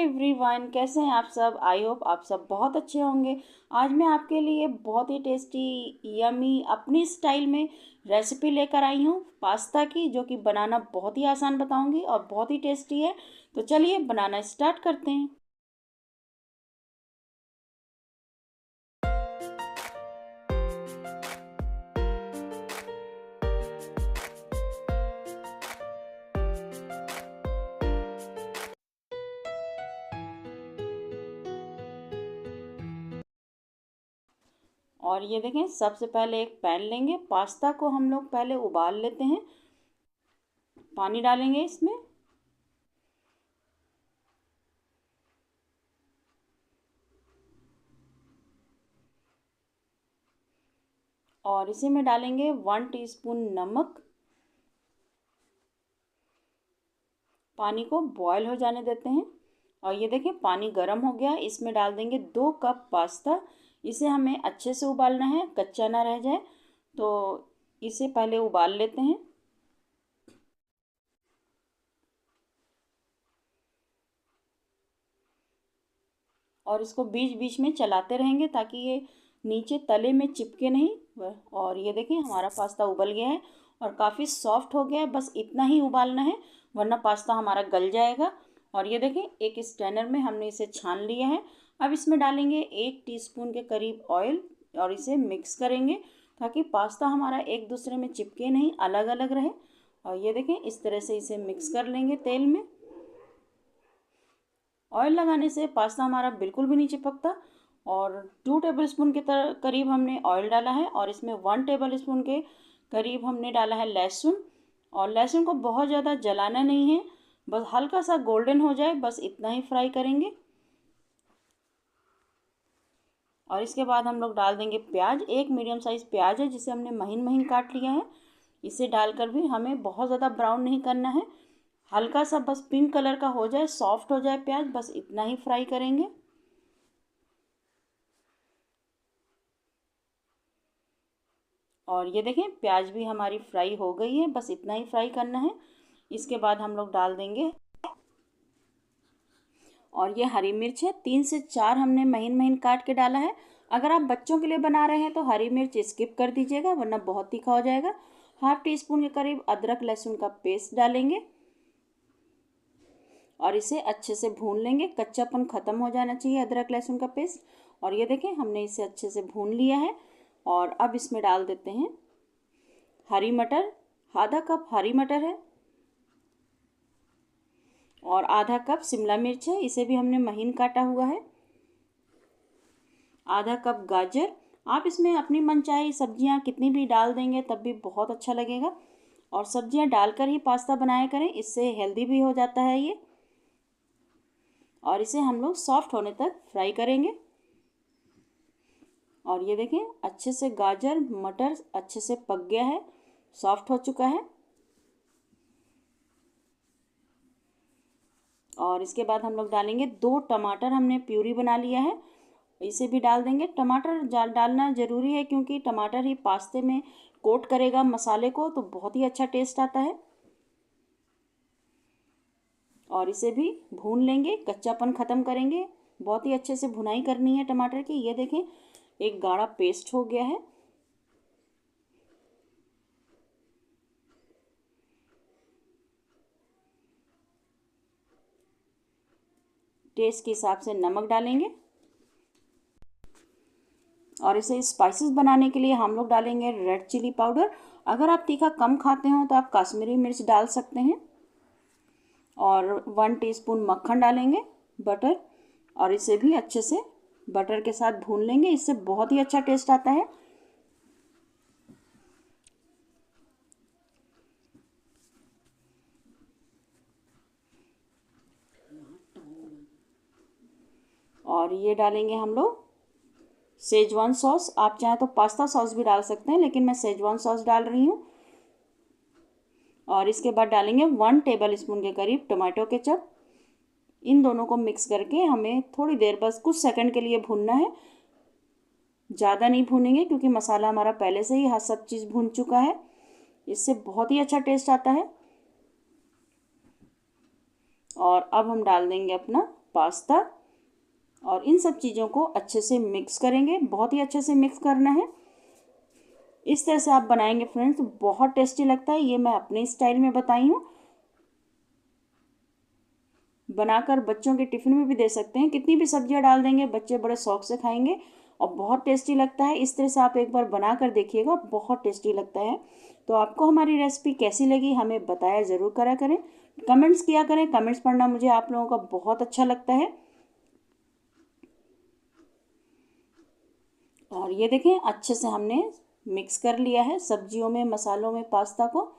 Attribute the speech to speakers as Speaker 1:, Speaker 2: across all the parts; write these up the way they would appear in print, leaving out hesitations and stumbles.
Speaker 1: Everyone, कैसे हैं आप सब। आई होप आप सब बहुत अच्छे होंगे। आज मैं आपके लिए बहुत ही टेस्टी यमी अपनी स्टाइल में रेसिपी लेकर आई हूँ पास्ता की, जो कि बनाना बहुत ही आसान बताऊंगी और बहुत ही टेस्टी है। तो चलिए बनाना स्टार्ट करते हैं। और ये देखें, सबसे पहले एक पैन लेंगे। पास्ता को हम लोग पहले उबाल लेते हैं। पानी डालेंगे इसमें और इसी में डालेंगे 1 टीस्पून नमक। पानी को बॉयल हो जाने देते हैं। और ये देखें, पानी गर्म हो गया। इसमें डाल देंगे 2 कप पास्ता। इसे हमें अच्छे से उबालना है, कच्चा ना रह जाए। तो इसे पहले उबाल लेते हैं। और इसको बीच बीच में चलाते रहेंगे ताकि ये नीचे तले में चिपके नहीं। और ये देखें, हमारा पास्ता उबल गया है और काफ़ी सॉफ्ट हो गया है। बस इतना ही उबालना है, वरना पास्ता हमारा गल जाएगा। और ये देखें, एक स्ट्रेनर में हमने इसे छान लिया है। अब इसमें डालेंगे 1 टीस्पून के करीब ऑयल और इसे मिक्स करेंगे ताकि पास्ता हमारा एक दूसरे में चिपके नहीं, अलग अलग रहे। और ये देखें, इस तरह से इसे मिक्स कर लेंगे तेल में। ऑयल लगाने से पास्ता हमारा बिल्कुल भी नहीं चिपकता। और 2 टेबलस्पून के करीब हमने ऑयल डाला है और इसमें 1 टेबलस्पून के करीब हमने डाला है लहसुन। और लहसुन को बहुत ज़्यादा जलाना नहीं है, बस हल्का सा गोल्डन हो जाए, बस इतना ही फ्राई करेंगे। और इसके बाद हम लोग डाल देंगे प्याज। एक मीडियम साइज़ प्याज है जिसे हमने महीन महीन काट लिया है। इसे डालकर भी हमें बहुत ज़्यादा ब्राउन नहीं करना है, हल्का सा बस पिंक कलर का हो जाए, सॉफ्ट हो जाए प्याज, बस इतना ही फ्राई करेंगे। और ये देखें, प्याज भी हमारी फ्राई हो गई है, बस इतना ही फ्राई करना है। इसके बाद हम लोग डाल देंगे, और ये हरी मिर्च है, 3 से 4 हमने महीन महीन काट के डाला है। अगर आप बच्चों के लिए बना रहे हैं तो हरी मिर्च स्किप कर दीजिएगा, वरना बहुत तीखा हो जाएगा। हाफ टी स्पून के करीब अदरक लहसुन का पेस्ट डालेंगे और इसे अच्छे से भून लेंगे। कच्चापन ख़त्म हो जाना चाहिए अदरक लहसुन का पेस्ट। और ये देखें, हमने इसे अच्छे से भून लिया है। और अब इसमें डाल देते हैं हरी मटर। आधा कप हरी मटर है और आधा कप शिमला मिर्च है, इसे भी हमने महीन काटा हुआ है। आधा कप गाजर। आप इसमें अपनी मनचाही सब्जियां कितनी भी डाल देंगे तब भी बहुत अच्छा लगेगा। और सब्जियां डालकर ही पास्ता बनाया करें, इससे हेल्दी भी हो जाता है ये। और इसे हम लोग सॉफ्ट होने तक फ्राई करेंगे। और ये देखें, अच्छे से गाजर मटर अच्छे से पक गया है, सॉफ्ट हो चुका है। और इसके बाद हम लोग डालेंगे 2 टमाटर, हमने प्यूरी बना लिया है, इसे भी डाल देंगे। टमाटर डालना ज़रूरी है क्योंकि टमाटर ही पास्ते में कोट करेगा मसाले को, तो बहुत ही अच्छा टेस्ट आता है। और इसे भी भून लेंगे, कच्चापन ख़त्म करेंगे। बहुत ही अच्छे से भुनाई करनी है टमाटर की। ये देखें, एक गाढ़ा पेस्ट हो गया है। टेस्ट के हिसाब से नमक डालेंगे। और इसे स्पाइसेस बनाने के लिए हम लोग डालेंगे रेड चिली पाउडर। अगर आप तीखा कम खाते हो तो आप कश्मीरी मिर्च डाल सकते हैं। और 1 टीस्पून मक्खन डालेंगे, बटर। और इसे भी अच्छे से बटर के साथ भून लेंगे, इससे बहुत ही अच्छा टेस्ट आता है। और ये डालेंगे हम लोग सेजवान सॉस। आप चाहें तो पास्ता सॉस भी डाल सकते हैं, लेकिन मैं सेजवान सॉस डाल रही हूँ। और इसके बाद डालेंगे 1 टेबल स्पून के करीब टमाटो केचप। इन दोनों को मिक्स करके हमें थोड़ी देर, बस कुछ सेकंड के लिए भूनना है। ज़्यादा नहीं भूनेंगे क्योंकि मसाला हमारा पहले से ही हर सब चीज़ भून चुका है, इससे बहुत ही अच्छा टेस्ट आता है। और अब हम डाल देंगे अपना पास्ता और इन सब चीज़ों को अच्छे से मिक्स करेंगे। बहुत ही अच्छे से मिक्स करना है। इस तरह से आप बनाएंगे फ्रेंड्स, बहुत टेस्टी लगता है। ये मैं अपने स्टाइल में बताई हूँ। बनाकर बच्चों के टिफ़िन में भी दे सकते हैं। कितनी भी सब्जियां डाल देंगे बच्चे बड़े शौक से खाएंगे और बहुत टेस्टी लगता है। इस तरह से आप एक बार बना कर देखिएगा, बहुत टेस्टी लगता है। तो आपको हमारी रेसिपी कैसी लगी हमें बताया ज़रूर करा करें, कमेंट्स किया करें। कमेंट्स पढ़ना मुझे आप लोगों का बहुत अच्छा लगता है। और ये देखें, अच्छे से हमने मिक्स कर लिया है सब्जियों में, मसालों में, पास्ता को।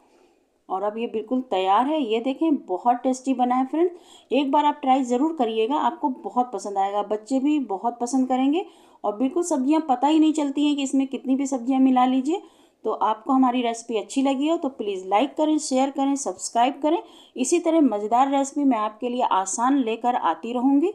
Speaker 1: और अब ये बिल्कुल तैयार है। ये देखें, बहुत टेस्टी बना है फ्रेंड्स। एक बार आप ट्राई ज़रूर करिएगा, आपको बहुत पसंद आएगा। बच्चे भी बहुत पसंद करेंगे और बिल्कुल सब्जियां पता ही नहीं चलती हैं कि इसमें कितनी भी सब्जियां मिला लीजिए। तो आपको हमारी रेसिपी अच्छी लगी हो तो प्लीज़ लाइक करें, शेयर करें, सब्सक्राइब करें। इसी तरह मज़ेदार रेसिपी मैं आपके लिए आसान लेकर आती रहूँगी।